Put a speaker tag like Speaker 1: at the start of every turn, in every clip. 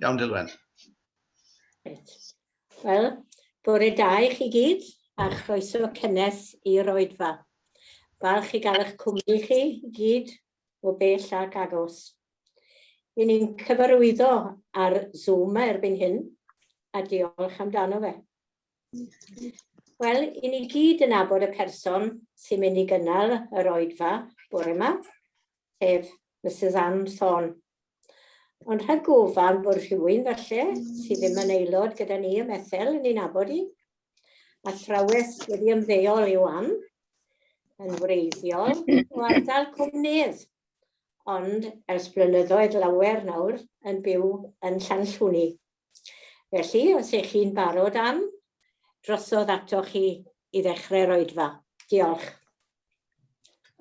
Speaker 1: Iawn, Dilwen.
Speaker 2: Wel, bore da i chi gyd, a chroeso cynnes i'r Oedfa. Falch i gael eich cwmni chi gyd o bell ac agos. I ni'n cyfarwyddo ar Zoom erbyn hyn, a diolch amdano fe. Wel, i ni gyd yn abod y person sy'n mynd i gynnal yr Oedfa bore yma, sef Mrs Ann Thorne. Ond rhaid gofal bod rhywun falle sydd ddim yn aelod gyda ni ym Methel yn ein abod i. A thrawes wedi ymddeol i'w Ann, yn wreiddiol o ardal Cwm Nedd, ond ers blynyddoedd lawer nawr yn byw yn Llanllwni. Felly, os ych chi'n barod Ann, drosodd ato chi i ddechrau'r Oedfa. Diolch.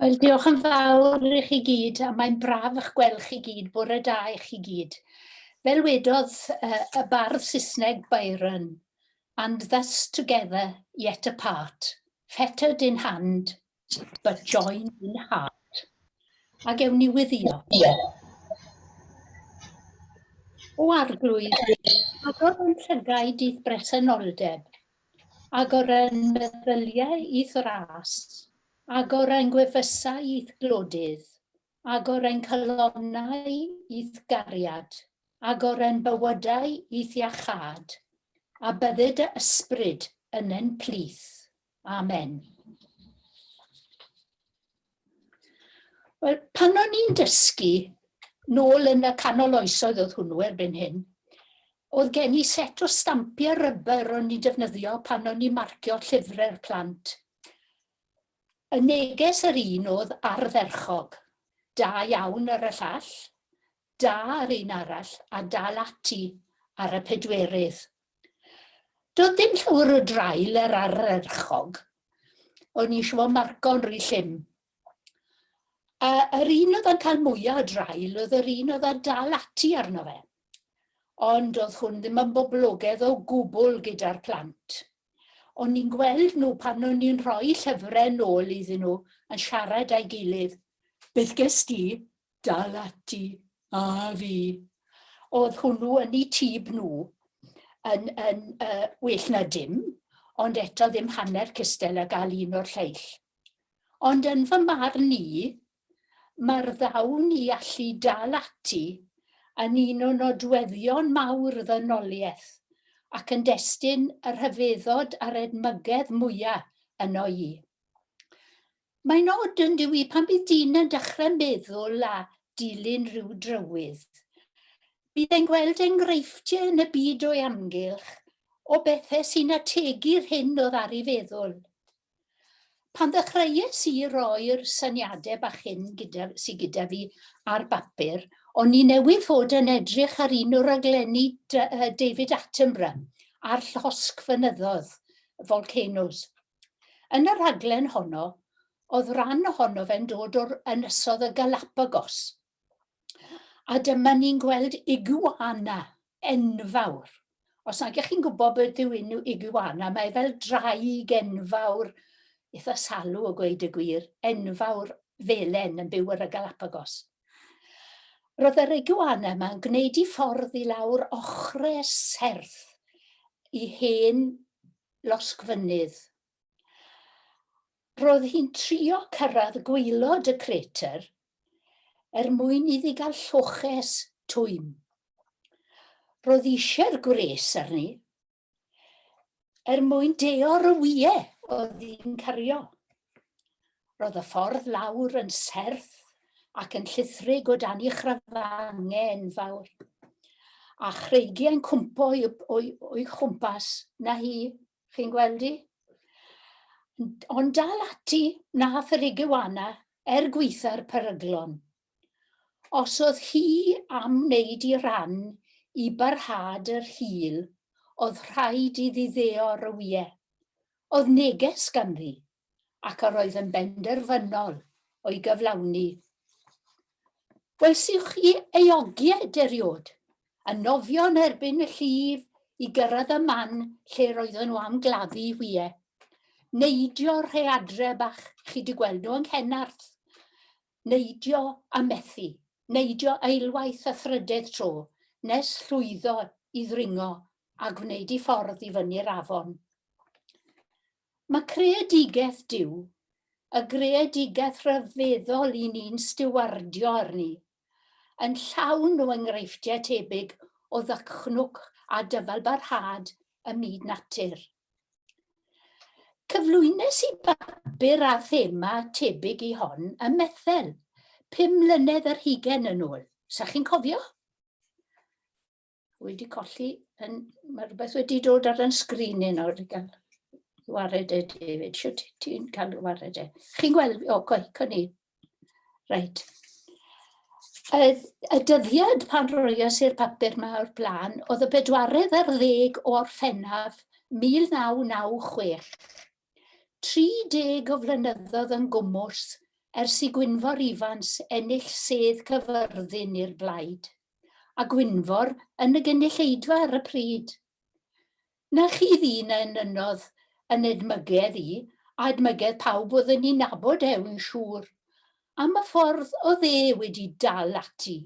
Speaker 3: Wel, diolch yn fawr i chi gyd, a mae'n braf eich gweld chi gyd, bore da i chi gyd. Fel wedodd y bardd Saesneg Byron, and thus together yet apart, fettered in hand, but joined in heart. A gewn ni weddio. O arglwydd, agor yn llygaid i'th bresenoldeb, agor yn meddyliau i'th ras, agor yn gwefusau i'th glodydd, agor yn colonnau i'th gariad, agor yn bywydau i'th iachad, a byddid y ysbryd yn ein plith. Amen. Wel, pan o'n i'n dysgu, nôl yn y canol oesoedd oedd hwnnw erbyn hyn, oedd gen i set o stampiau rybr o'n i'n defnyddio pan o'n i'n marcio llyfrau'r plant. Y neges yr un oedd ardderchog, da iawn ar y llall, da ar un arall, a dal ati ar y pedwerydd. Doedd dim llwyr o drail yr ardderchog, o'n i eisiau marco'n rhy llym. Yr un oedd yn cael mwyaf o drail oedd yr un oedd yn dal ati arno fe. Ond oedd hwn ddim yn boblogaidd o gwbl gyda'r plant. O'n i'n gweld nhw pan o'n i'n rhoi llyfrau nôl iddyn nhw yn siarad â'i gilydd. Beth ges ti? Dal ati, a fi. Oedd hwnnw yn eu tîb nhw yn well na dim, ond eto ddim hanner cystel a gael un o'r lleill. Ond yn fy marn ni, mae'r ddawn i allu dal ati yn un o nodweddion mawr ddynoliaeth ac yn destun y rhyfeddod a'r edmygedd mwyaf yno i. Mae'n od yn dyw i pan bydd dyn yn dechrau meddwl a dilyn rhyw drywydd. Bydd e'n gweld enghreifftiau yn y byd o'i amgylch o bethau sy'n ategu'r hyn oedd ar ei feddwl. Pan ddechreuais i roi'r syniadau bach hyn sydd gyda fi ar bapur, o'n i newydd fod yn edrych ar un o'r raglenni David Attenborough ar llosg fynyddoedd, volcanoes. Yn y raglen honno, oedd ran ohono fe'n dod o'r ynysodd y Galapagos. A dyma ni'n gweld iguana enfawr. Os nag ych chi'n gwybod beth yw enw iguana, mae fel draig enfawr, eitha salw o gweud y gwir, enfawr felen yn byw ar y Galapagos. Roedd yr iguana yma'n gwneud i ffordd i lawr ochrau serth i hen losgfynydd. Roedd hi'n trio cyrraedd gwaelod y crater mwyn iddi gael lloches twym. Roedd eisiau'r gwres arni mwyn deo'r y wyau oedd hi'n cario. Roedd y ffordd lawr yn serth ac yn llithrig o dan i chrafangau enfawr. A chreigiau'n cwmpo o'i chwmpas na hi, chi'n gweld hi? Ond dal ati nath yr iguana gweithio'r peryglon. Os oedd hi am wneud i ran i barhad yr hil, oedd rhaid iddi ddeo'r y wyau. Oedd neges ganddi, ac yr oedd yn benderfynol o'i gyflawni. Wel, sywch chi eogiad eriod, yn nofio yn erbyn y llif i gyrraedd y man lle roedden nhw am gladdu wyau. Neidio rheadre bach, chi wedi gweld nhw yng Nghenarth. Neidio a methu, neidio eilwaith a thrydydd tro, nes llwyddo i ddringo a gwneud I ffordd I fyny'r afon. Mae creadigaeth Duw, y greadigaeth rhyfeddol I ni'n stiwardio arni, yn llawn o enghreifftiau tebyg o ddychnwc a dyfalbarhad y myd natur. Cyflwynes I bapur a thema tebyg I hon ym Methel, 5 mlynedd ar 20 yn ôl. Sa chi'n cofio? Wedi colli, mae rhywbeth wedi dod ar yn sgrin I nawr I gael wared e, David. Sio ti'n cael wared e? Chi'n gweld? O, co ni. Reit. Y dyddiad pan roias i'r papur yma o'r blaen, oedd y 40 o Orffennaf 1996. 30 o flynyddoedd yn gwmws ers I Gwynfor Ifans ennill sedd cyfyrddin i'r blaid, a Gwynfor yn y gynulleidfa ar y pryd. Na chi ddyn yn ynodd yn edmygedd I, a edmygedd pawb oedd yn I nabod ewn siŵr. Am y ffordd oedd wedi dal ati,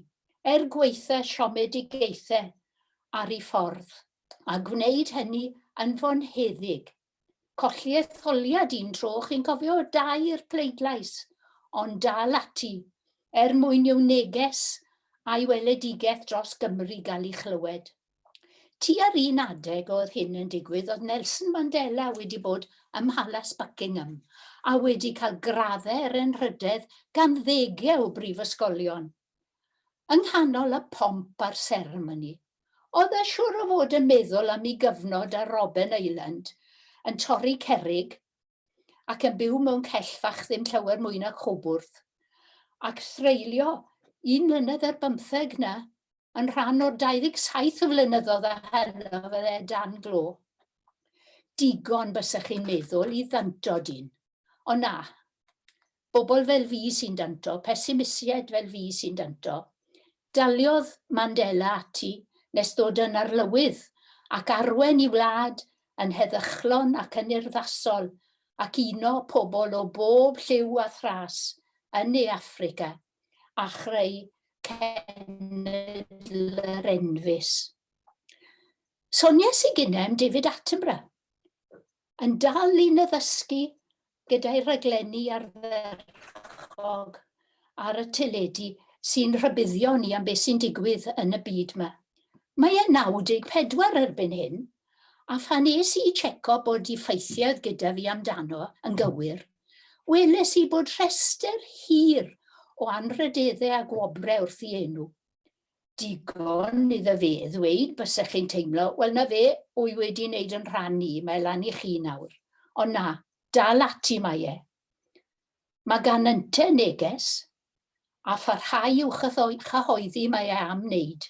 Speaker 3: gweitha siomedigaethau ar ei ffordd, a gwneud hynny yn fonheddig. Colli etholiad un tro, chi'n cofio 2 pleidlais, ond dal ati, mwyn i'w neges a'i weledigaeth dros Gymru gael ei chlywed. Tua'r un adeg oedd hyn yn digwydd, oedd Nelson Mandela wedi bod ym Mhalas Buckingham a wedi cael graddau yn Rhydedd gan 10 o brifysgolion. Yng nghanol y pomp a'r seremoni, oedd e siŵr o fod yn meddwl am ei gyfnod ar Robben Island, yn torri cerrig ac yn byw mewn cellfach ddim llawer mwy na Chwbwrdd, ac threulio 1 mlynedd ar 15 na, yn rhan o'r 27 o flynyddoedd a heno fydde dan glo. Digon bysach chi'n meddwl I ddanto dyn. Ond na, bobl fel fi sy'n danto, pessimisied fel fi sy'n danto, daliodd Mandela ati nes ddod yn arlywydd ac arwen I wlad yn heddychlon ac yn urddasol ac uno pobl o bob lliw a thras yn ei Affrica a chreu cenedl yr enfys. Sonies I gynnau David Attenborough yn dal i'n addysgu gyda'i rhaglenni ardderchog ar y teledu sy'n rhybuddio ni am beth sy'n digwydd yn y byd yma. Mae 94 erbyn hyn, a phan es I tseco bod I ffeithiau gyda fi amdano yn gywir, weles I bod rhestr hir o anrydeddau a gwobrau wrth I enw. Digon iddo fe ddweud bysach chi'n teimlo, wel na fe o'i wedi wneud yn rhan ni, mae lan I chi nawr. Ond na, dal ati mae e. Mae gan ynte neges, a pharhau i'w chyhoeddi mae e am wneud.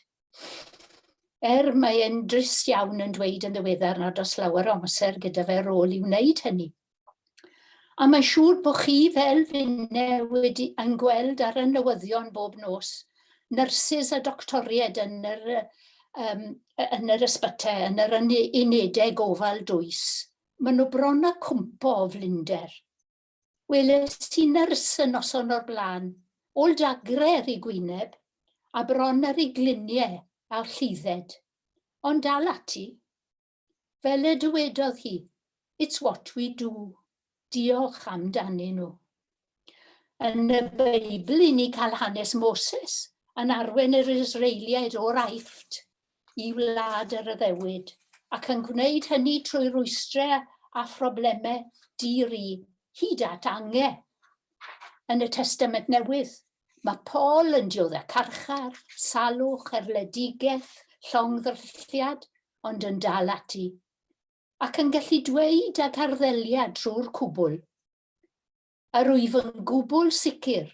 Speaker 3: Mae e'n drist iawn yn dweud yn ddiweddar nad oes lawer o amser gyda fe rôl I wneud hynny. A mae'n siŵr bod chi fel finne wedi yn gweld ar y newyddion bob nos, nyrsys a doctoried yn yr ysbytau, yn yr unedau gofal dwys. Maen nhw bron a cwmpo o flinder. Weles I nyrs yn noson o'r blaen, ôl dagre ar ei gwyneb, a bron ar ei gliniau a'r llidded. Ond dal ati, fel y dywedodd hi, it's what we do. Diolch amdanyn nhw. Yn y Beibl I ni cael hanes Moses yn arwen yr Israeliaid o'r Aifft I wlad yr Iddewyd, ac yn gwneud hynny trwy rwystrau a phroblemau di-ri, hyd at angau. Yn y Testament Newydd, mae Paul yn dioddau carchar, salwch, erledigaeth, llongddrylliad, ond yn dal ati, ac yn gallu dweud ag arddeliad trwy'r cwbl. Yr wyf yn gwbl sicr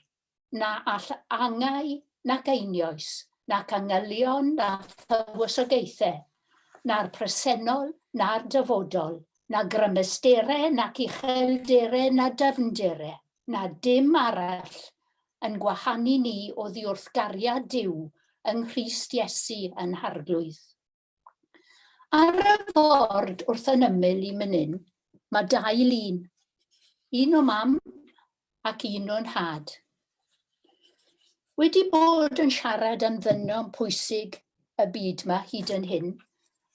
Speaker 3: na all angau nac einioes, nac angylion na thywysogaethau, na'r presennol na'r dyfodol, na grymesterau nac uchelderau na dyfnderau, na dim arall yn gwahanu ni o ddiwrthgariad Duw yng Nghrist Iesu yn harglwydd. Ar y ford wrth yn ymyl I mynyn, mae 2 lun, un o mam ac un o'n nhad. Wedi bod yn siarad am ddynion pwysig y byd yma hyd yn hyn,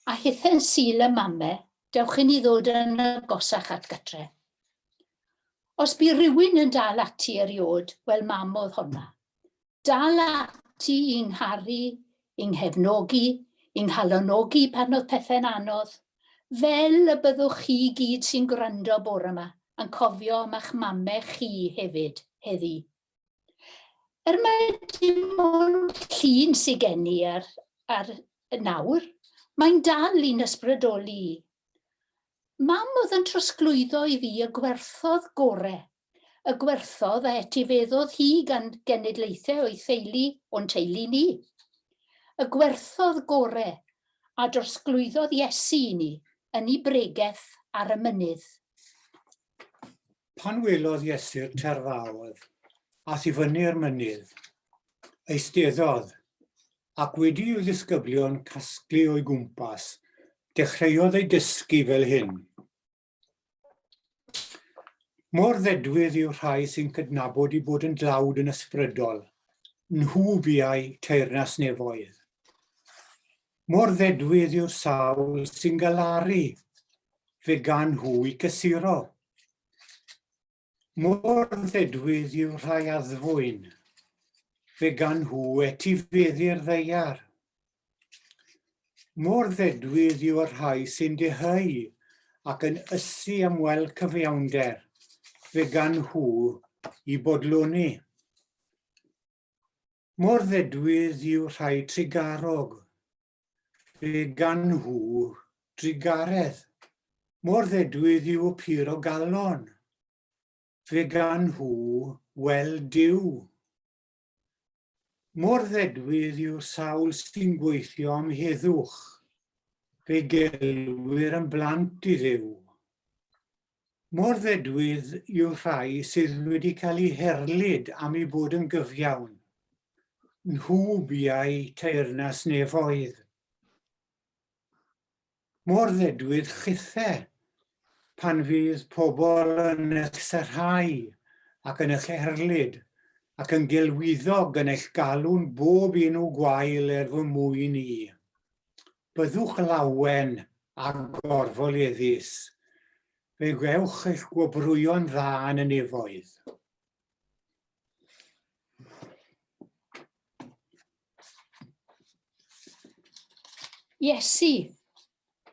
Speaker 3: a hithen syl y mamau, dewch i ni ddod yn agosach at gytre. Os bu rhywun yn dal ati eriod, wel mam oedd honna. Dal ati i'n ngharu, i'n nghefnogi, i'n halonogi pan oedd pethau'n anodd, fel y byddwch chi gyd sy'n gwrando bore yma, yn cofio am eich mamau chi hefyd, heddi. Mae dim ond llun sy'n gen i ar y nawr, mae'n dal i'n ysbrydoli. Mam oedd yn trosglwyddo i fi y gwerthodd gorau. Y gwerthodd a etifeddodd hi gan genedlaethau o'i theulu o'n teulu ni. Y gwerthodd gorau a drosglwyddodd Iesu i ni yn ei bregaeth ar y mynydd.
Speaker 1: Pan welodd Iesu'r terfawdd, ath i fyny'r mynydd, eisteddodd, ac wedi i'w ddisgyblion casglu o'i gwmpas, dechreuodd ei dysgu fel hyn. Mor ddedwydd yw'r rhai sy'n cydnabod i bod yn dlawd yn ysbrydol, nhw buau teyrnas nefoedd. Mor ddedwydd yw'r sawl sy'n galaru, fe gan nhw i cysuro. Mor ddedwydd yw'r rhai addfwyn, fe gan nhw etifeddu'r ddeiar. Mor ddedwydd yw'r rhai sy'n deheu ac yn ysu am weld cyfiawnder, fe gan nhw i bodloni. Mor ddedwydd yw'r rhai trigarog, fe gan nhw drigaredd. Mor ddedwydd yw y pur o galon, fe gan nhw weld Duw. Mor ddedwydd yw'r sawl sy'n gweithio am heddwch, fe gelwyr yn blant i Dduw. Mor ddedwydd yw'r rhai sydd wedi cael eu herlyd am eu bod yn gyfiawn. Nhw buau teyrnas nefoedd. Mor ddedwydd chithau pan fydd pobl yn eich syrhau ac yn eich herlyd ac yn gelwyddog yn eich galw'n bob un o gwael fy mwyn i. Byddwch lawen a gorfoleddus. Fe gewch eich gwobrwyon dda yn y nefoedd.
Speaker 3: Iesu,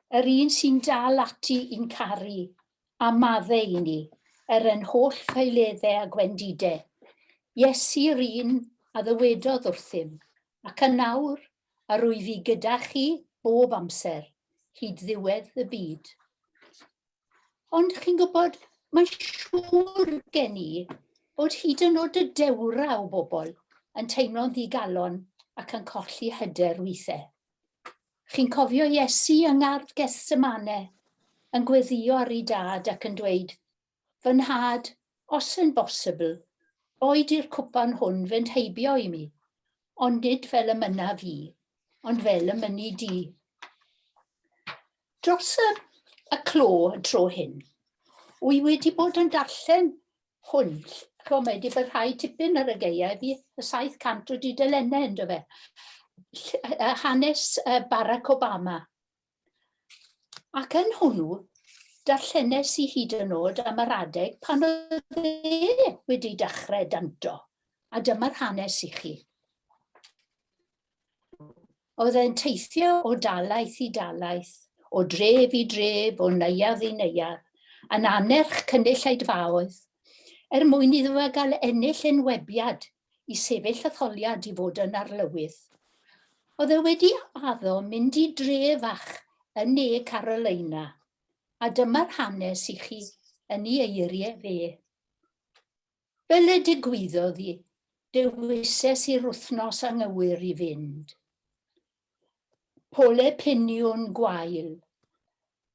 Speaker 3: yr un sy'n dal ati i'n caru a maddau i ni, yn holl ffeileddau a gwendidau. Iesu'r un a ddywedodd wrthym, ac yn nawr a rwy fi gyda chi bob amser, hyd ddiwedd y byd. Ond chi'n gwybod, mae'n siŵr gen i bod hyd yn oed y dewra o bobl yn teimlo'n ddigalon ac yn colli hyder weithiau. Chi'n cofio Iesu yng ngardd Gethsemane yn gweddio ar ei dad ac yn dweud, fy nhad, os yn bosibl, oed i'r cwpan hwn fynd heibio i mi, ond nid fel y mynna fi, ond fel y mynnu di. Dros y clo y tro hyn, wy wedi bod yn darllen hwn, chwa mae wedi bod rhai tipyn ar y gaeau, fi y 700 o dudalennau ynddo fe. Hanes Barack Obama. Ac yn hwnnw, darllenes i hyd yn oed am yr adeg pan oedd e wedi dechrau danto. A dyma'r hanes i chi. Oedd e'n teithio o dalaeth i dalaeth, o dref i dref, o neuadd i neuadd, yn anerch cynnyll Eidfaoedd, mwyn iddo fe gael ennill enwebiad i sefyll etholiad i fod yn arlywydd. Oedd e wedi addo mynd i dref fach yn Ne Carolina, a dyma'r hanes i chi yn ei eiriau fe. Fel y digwyddodd i, dewises i'r wythnos anghywir i fynd. Pole piniwn gwael,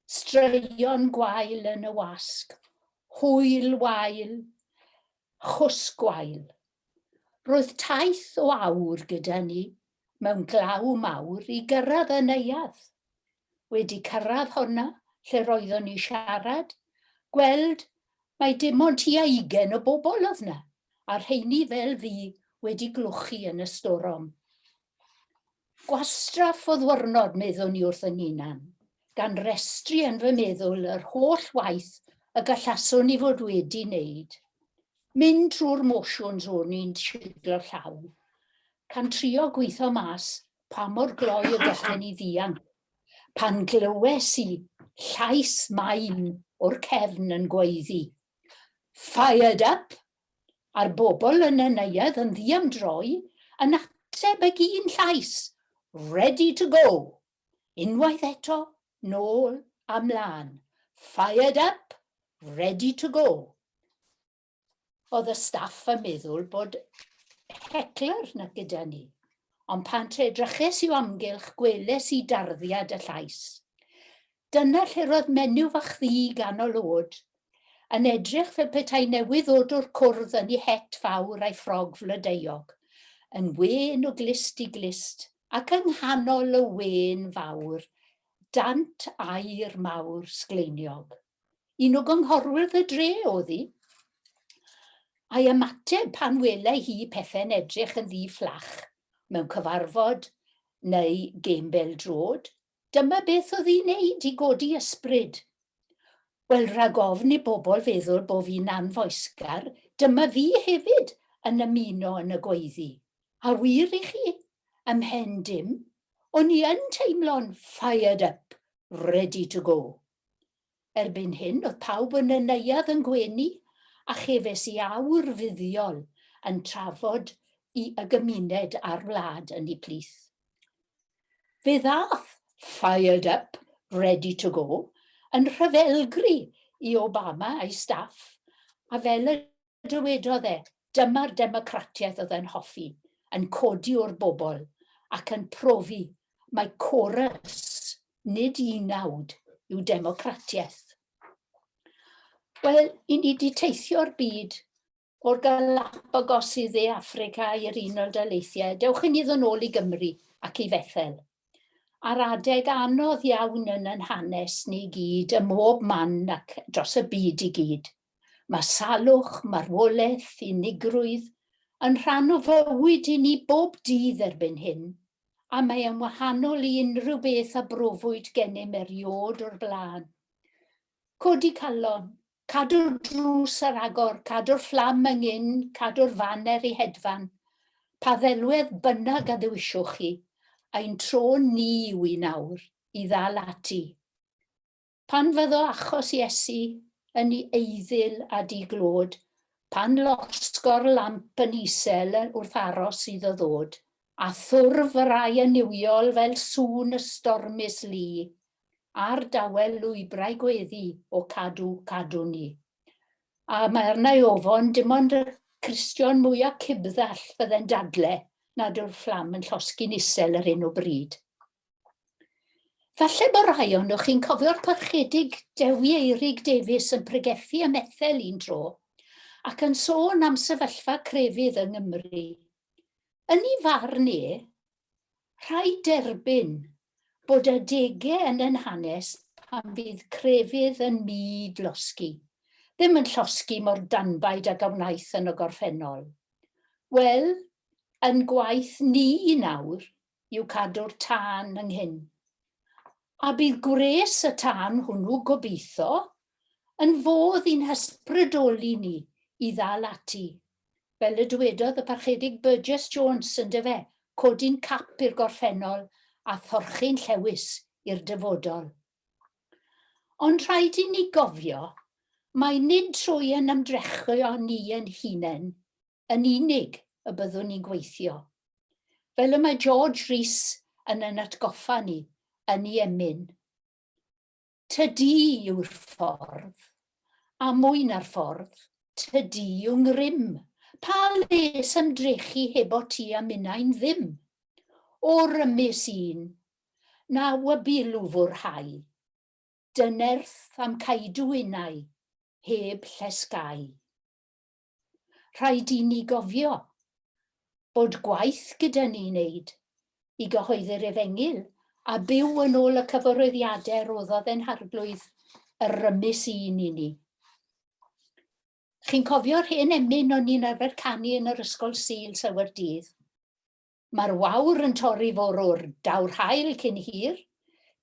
Speaker 3: straeon gwael yn y wasg, hwyl wael, chws gwael. Roedd taith o awr gyda ni, mewn glaw mawr i gyrraedd y neuadd. Wedi cyrraedd honna, lle roeddwn ni siarad, gweld mae dim ond tua 20 o bobl oedd yna, a rheini fel fi wedi glwchu yn y storom. Gwastraff o ddwrnod meddwn ni wrth yng Nghynan, gan restru yn fy meddwl yr holl waith y gallaswn ni fod wedi wneud. Mynd trwy'r motions o'n i'n siglo'r llaw, can trio gweithio mas pa mor gloi y gallen ni ddianc, pan glywes i llais maen o'r cefn yn gweiddi. Fired up, a'r bobl yn y neuadd yn ddiamdroi, yn ateb ag un llais, ready to go. Unwaith eto, nôl a mlaen. Fired up, ready to go. Oedd y staff yn meddwl bod hecler na gyda ni, ond pan edryches i'w amgylch gweles i darddiad y llais. Dyna lle roedd menyw fach ddi ganol o'd, yn edrych fel petai newydd ddod o'r cwrdd yn ei het fawr a'i ffrog flodeuog, yn wen o glist i glist, ac yng nghanol y wen fawr, dant air mawr sgleiniog. Un o gynghorwyr y dre oedd hi, a'i ymateb pan welai hi pethau'n edrych yn ddi fflach mewn cyfarfod neu gembel drod, dyma beth oedd hi'n neud i godi ysbryd. Wel, rhag ofn i bobl feddwl bod fi'n anfoesgar, dyma fi hefyd yn ymuno yn y gweiddi. A wir i chi, ymhen dim, o'n i yn teimlo'n fired up, ready to go. Erbyn hyn, oedd pawb yn y neuadd yn gwenu, a chefes i awr fuddiol yn trafod i y gymuned a'r wlad yn ei plith. Fe ddath fired up, ready to go, yn rhyfelgru i Obama a'i staff, a fel y dywedodd e, dyma'r democratiaeth oedd e'n hoffi, yn codi o'r bobl ac yn profi mae chorus, nid unawd, yw democratiaeth. Wel, i ni wedi teithio'r byd o'r Galapagos i dde Affrica i'r Unol Daleithiau, dewch i ni ddod nôl i Gymru ac i Bethel. A'r adeg anodd iawn yn yn hanes ni gyd, ym mhob man ac dros y byd i gyd. Mae salwch, marwolaeth, unigrwydd yn rhan o fywyd i ni bob dydd erbyn hyn, a mae yn wahanol i unrhyw beth a brofwyd gennym eriod o'r blaen. Codi calon, cadw'r drws ar agor, cadw'r fflam yngyn, cadw'r faner i hedfan, pa ddelwedd bynnag a ddewiswch chi, a'n tro ni yw i nawr i ddal ati. Pan fyddo achos Iesu yn ei eiddyl a diglod, pan losgor lamp yn isel wrth aros iddo ddod, a thwrf y rai aniwiol fel sŵn y stormus lu, a'r dawel lwybrau gweddi o cadw ni. A mae arna i ofon dim ond y Cristion mwyaf cybddall fydde'n dadle nad yw'r fflam yn llosgi'n isel ar hyn o bryd. Falle bod rai o'n chi'n cofio'r parchedig Dewi Eirig Davies yn pregethu ym Methel un tro, ac yn sôn am sefyllfa crefydd yng Nghymru. Yn ei farn e, rhaid derbyn bod adegau yn yn hanes pan fydd crefydd yn myd losgi, ddim yn llosgi mor danbaid ag a wnaeth yn y gorffennol. Wel, yn gwaith ni nawr yw cadw'r tân ynghlyn. A bydd gwres y tân hwnnw gobeithio yn fodd i'n hysbrydoli ni i ddal ati. Fel y dywedodd y parchedig Burgess Jones yn dyfe, codi'n cap i'r gorffennol a thorchu'n llewis i'r dyfodol. Ond rhaid i ni gofio, mae nid trwy yn ymdrechio ni yn hunain yn unig y byddwn ni'n gweithio. Fel y mae George Rees yn atgoffa ni yn ei emyn. Tydi yw'r ffordd, a mwy na'r ffordd, tydi yw ngrym. Pa les ymdrechu heb o ti a minnau'n ddim. O'r ymys un, na wybu lwfwrhau. Dynerth am caidw unau, heb llesgau. Rhaid i ni gofio bod gwaith gyda ni wneud i gyhoeddi'r Efengyl a byw yn ôl y cyfarwyddiadau roddodd e'n harglwydd yr ymys un i ni. Chi'n cofio'r hen emyn o'n i'n arfer canu yn yr ysgol Sul Sawerdydd? Mae'r wawr yn torri forwr, daw'r hael cyn hir,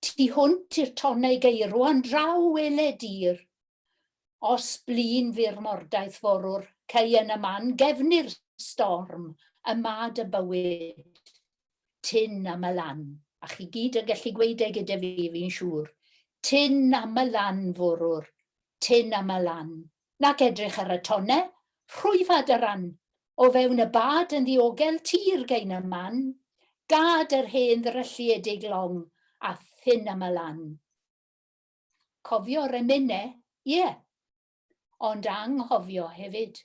Speaker 3: tu hwnt i'r tonnau geirwan draw wele dir. Os blin fy'r mordaeth forwr, cei yn y man gefnir storm, y mad y bywyd, tyn am y lan. A chi gyd yn gallu gweud e gyda fi, fi'n siŵr. Tyn am y lan forwr, tyn am y lan. Nac edrych ar y tonnau, rhwyfad y ran. O fewn y bad yn ddiogel tir gein y man, gad yr hen ddrylliedig long a thyn am y lan. Cofio'r emynau? Ie, ond anghofio hefyd.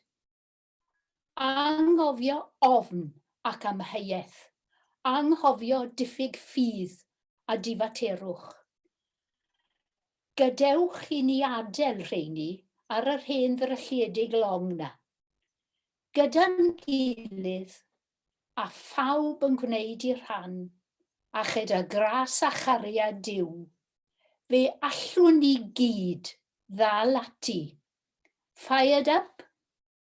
Speaker 3: Anghofio ofn ac amheuaeth. Anghofio diffyg ffydd a difaterwch. Gadewch i ni adael rheini ar yr hen ddrylliedig long na. Gyda'n gilydd a phawb yn gwneud i'r rhan, a chyda gras a chariad Duw, fe allwn ni gyd ddal ati. Fired up,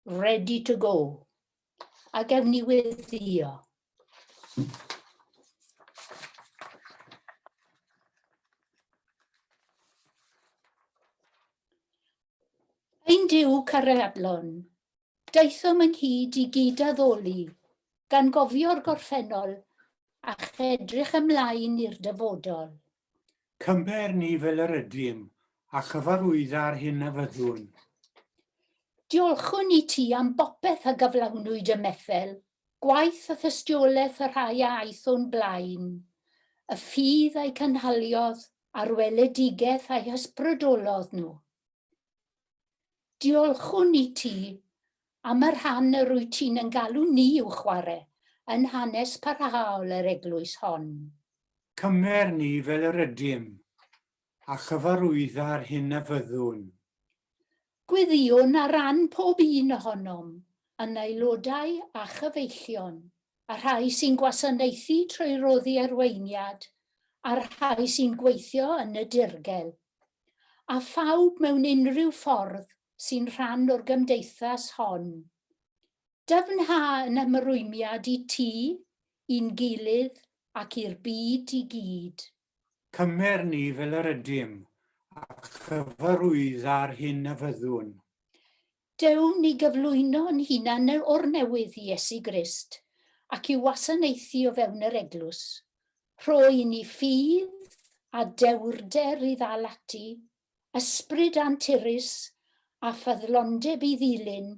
Speaker 3: ready to go. A gewn ni weddio. Ein Duw cariadlon, daethom ynghyd i gyd addoli, gan gofio'r gorffennol a chedrych ymlaen i'r dyfodol.
Speaker 1: Cymber ni fel yr ydym, a chyfarwydda'r hyn a fyddwn.
Speaker 3: Diolchwn i ti am bopeth a gyflawnwyd y methel, gwaith a thystiolaeth y rhai a aethon blaen, y ffydd a'i cynhaliodd a'r weledigaeth a'i hysbrydolodd nhw. Diolchwn i ti am yr rhan yr wyt ti'n yn galw ni i'w chwarae yn hanes parhaol yr eglwys hon.
Speaker 1: Cymer ni fel yr ydym, a chyfarwydda'r hyn a fyddwn.
Speaker 3: Gwyddiwn ar ran pob un ohonom, yn aelodau a chyfeillion, a rhai sy'n gwasanaethu trwy roddi arweiniad, a rhai sy'n gweithio yn y dirgel, a phawb mewn unrhyw ffordd sy'n rhan o'r gymdeithas hon. Dyfnha yn ymrwymiad i ti, i'n gilydd ac i'r byd i gyd.
Speaker 1: Cymer ni fel yr ydym, a chyfarwydda'r hyn a fyddwn.
Speaker 3: Dewn ni gyflwyno'n hunan o'r newydd i Iesu Grist ac i wasanaethu o fewn yr eglwys. Rhoi ni ffydd a dewrder i ddal ati, ysbryd anturus a ffyddlondeb i ddilyn,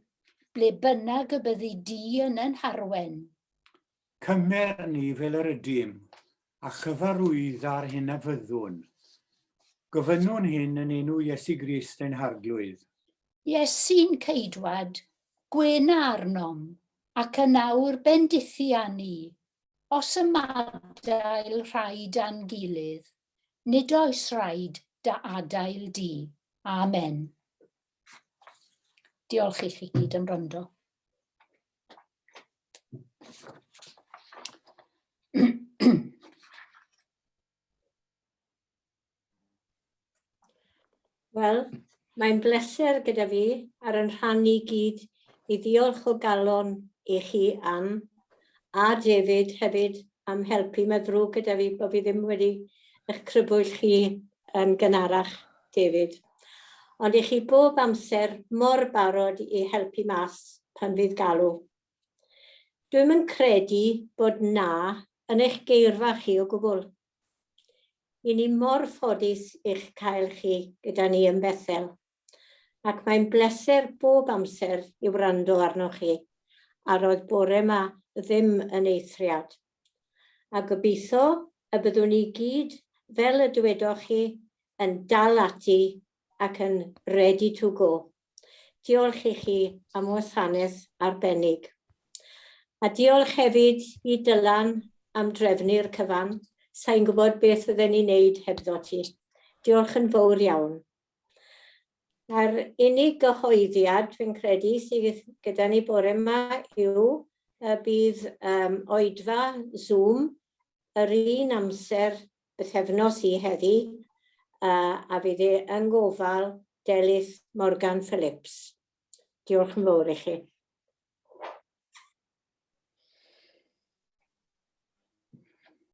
Speaker 3: ble bynnag y byddu di yn harwen.
Speaker 1: Cymer ni fel yr ydym, a chyfarwydda'r hyn a fyddwn. Gofynnwn hyn yn enw Iesu Grist ein harglwydd.
Speaker 3: Iesu'n ceidwad, gwena arnom, ac yn awr bendithia ni, os ymadael rhaid a'n gilydd, nid oes rhaid da adael di. Amen. Diolch i chi gyd am wrando.
Speaker 2: Wel, mae'n bleser gyda fi ar yn rhannu gyd i ddiolch o galon i chi am, a David hefyd am helpu meddrw gyda fi bod fi ddim wedi eich crybwyll chi yn gynharach, David. Ond i chi bob amser mor barod i helpu mas pan fydd galw. Dwi'n yn credu bod na yn eich geirfa chi o gwbl. I ni mor ffodus i'ch cael chi gyda ni yn Bethel, ac mae'n bleser bob amser i wrando arnoch chi, a roedd bore yma ddim yn eithriad. A gobeithio y byddwn ni gyd, fel y dywedoch chi, yn dal ati ac yn ready to go. Diolch i chi am wasanaeth arbennig. A diolch hefyd i Dylan am drefnu'r cyfan. Sa'n gwybod beth fydden ni'n neud hebddo ti. Diolch yn fawr iawn. A'r unig gyhoeddiad fi'n credu sydd gyda ni bore yma yw bydd oedfa Zoom yr un amser bythefnos i heddi a fydd e yn gofal Delyth Morgan Phillips. Diolch yn fawr i chi.